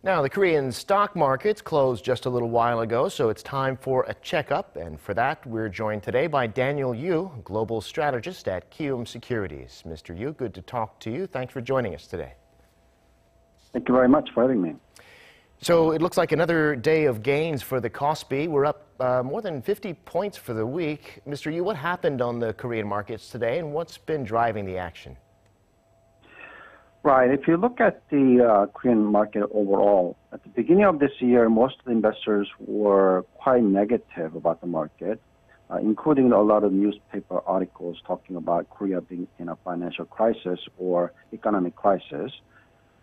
Now, the Korean stock markets closed just a little while ago, so it's time for a checkup. And for that, we're joined today by Daniel Yoo, global strategist at Kiwoom Securities. Mr. Yoo, good to talk to you. Thanks for joining us today. Thank you very much for having me. So it looks like another day of gains for the KOSPI. We're up more than 50 points for the week. Mr. Yoo, what happened on the Korean markets today, and what's been driving the action? Right. If you look at the Korean market overall, at the beginning of this year, most of the investors were quite negative about the market, including a lot of newspaper articles talking about Korea being in a financial crisis or economic crisis.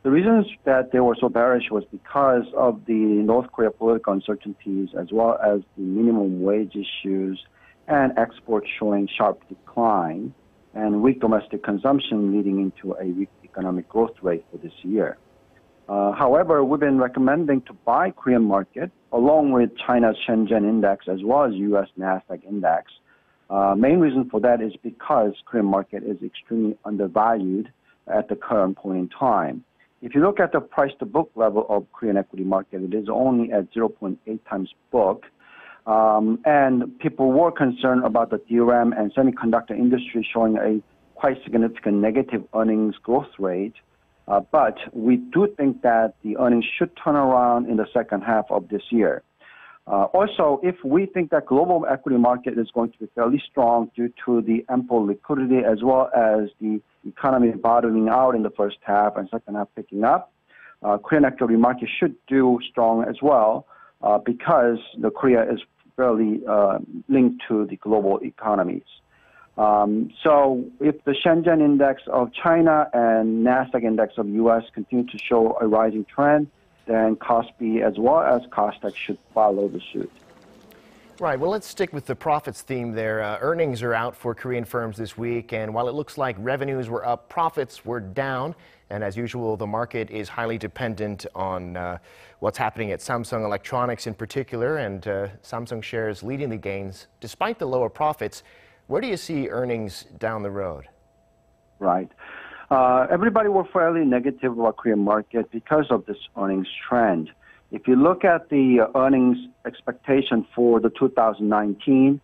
The reasons that they were so bearish was because of the North Korea political uncertainties, as well as the minimum wage issues and exports showing sharp decline, and weak domestic consumption leading into a weak economic growth rate for this year. However, we've been recommending to buy Korean market along with China's Shenzhen index as well as US Nasdaq index. Main reason for that is because Korean market is extremely undervalued at the current point in time. If you look at the price to book level of Korean equity market, it is only at 0.8 times book. And people were concerned about the DRAM and semiconductor industry showing a quite significant negative earnings growth rate. But we do think that the earnings should turn around in the second half of this year. Also, if we think that global equity market is going to be fairly strong due to the ample liquidity as well as the economy bottoming out in the first half and second half picking up, Korean equity market should do strong as well because the Korea is fairly linked to the global economies. So if the Shenzhen index of China and Nasdaq index of US continue to show a rising trend, then KOSPI as well as KOSDAQ should follow the suit. Right. Well, let's stick with the profits theme there. Earnings are out for Korean firms this week, and while it looks like revenues were up, profits were down. And as usual, the market is highly dependent on what's happening at Samsung Electronics in particular, and Samsung shares leading the gains despite the lower profits. Where do you see earnings down the road? Right. Everybody were fairly negative about Korean market because of this earnings trend. If you look at the earnings expectation for the 2019,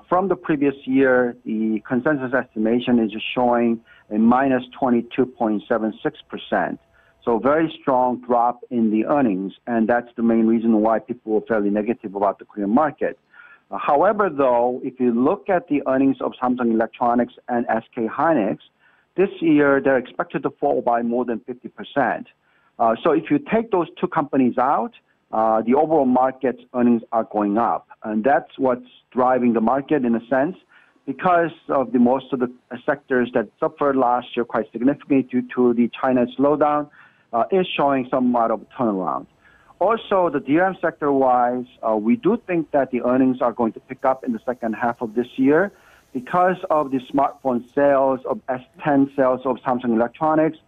from the previous year, the consensus estimation is showing a minus 22.76%. So very strong drop in the earnings, and that's the main reason why people were fairly negative about the Korean market. However, though, if you look at the earnings of Samsung Electronics and SK Hynix, this year they're expected to fall by more than 50%. So if you take those two companies out, the overall market's earnings are going up. And that's what's driving the market in a sense, because of the most of the sectors that suffered last year quite significantly due to the China slowdown is showing somewhat of a turnaround. Also, the DRAM sector-wise, we do think that the earnings are going to pick up in the second half of this year because of the smartphone sales of S10 sales of Samsung Electronics,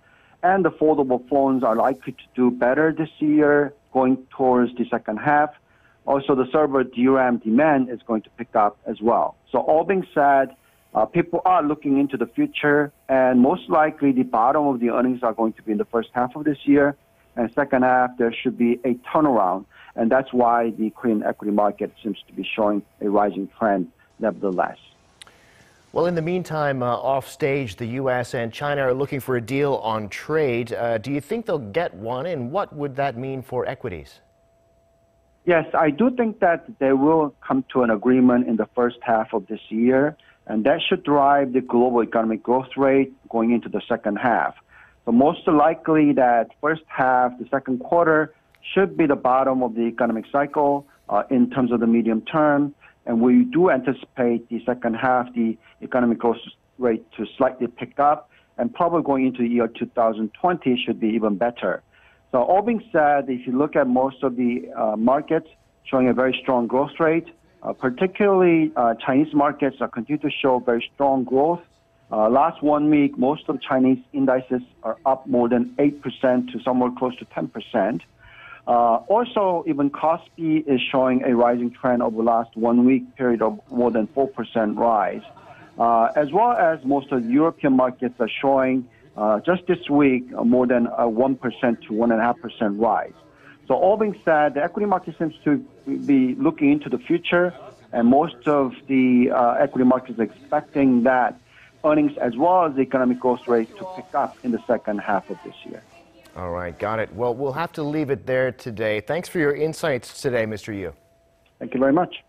and the foldable phones are likely to do better this year going towards the second half. Also, the server DRAM demand is going to pick up as well. So all being said, people are looking into the future, and most likely the bottom of the earnings are going to be in the first half of this year. And second half, there should be a turnaround. And that's why the Korean equity market seems to be showing a rising trend nevertheless. Well, in the meantime, off stage, the U.S. and China are looking for a deal on trade. Do you think they'll get one, and what would that mean for equities? Yes, I do think that they will come to an agreement in the first half of this year, and that should drive the global economic growth rate going into the second half. So most likely that first half, the second quarter, should be the bottom of the economic cycle in terms of the medium term. And we do anticipate the second half, the economic growth rate to slightly pick up, and probably going into the year 2020 should be even better. So all being said, if you look at most of the markets showing a very strong growth rate, particularly Chinese markets are continue to show very strong growth. Last 1 week, most of Chinese indices are up more than 8% to somewhere close to 10%. Also, even KOSPI is showing a rising trend over the last 1 week period of more than 4% rise. As well as most of the European markets are showing just this week more than a 1% to 1.5% rise. So all being said, the equity market seems to be looking into the future, and most of the equity markets are expecting that earnings as well as the economic growth rate to pick up in the second half of this year. All right, got it. Well, we'll have to leave it there today. Thanks for your insights today, Mr. Yoo. Thank you very much.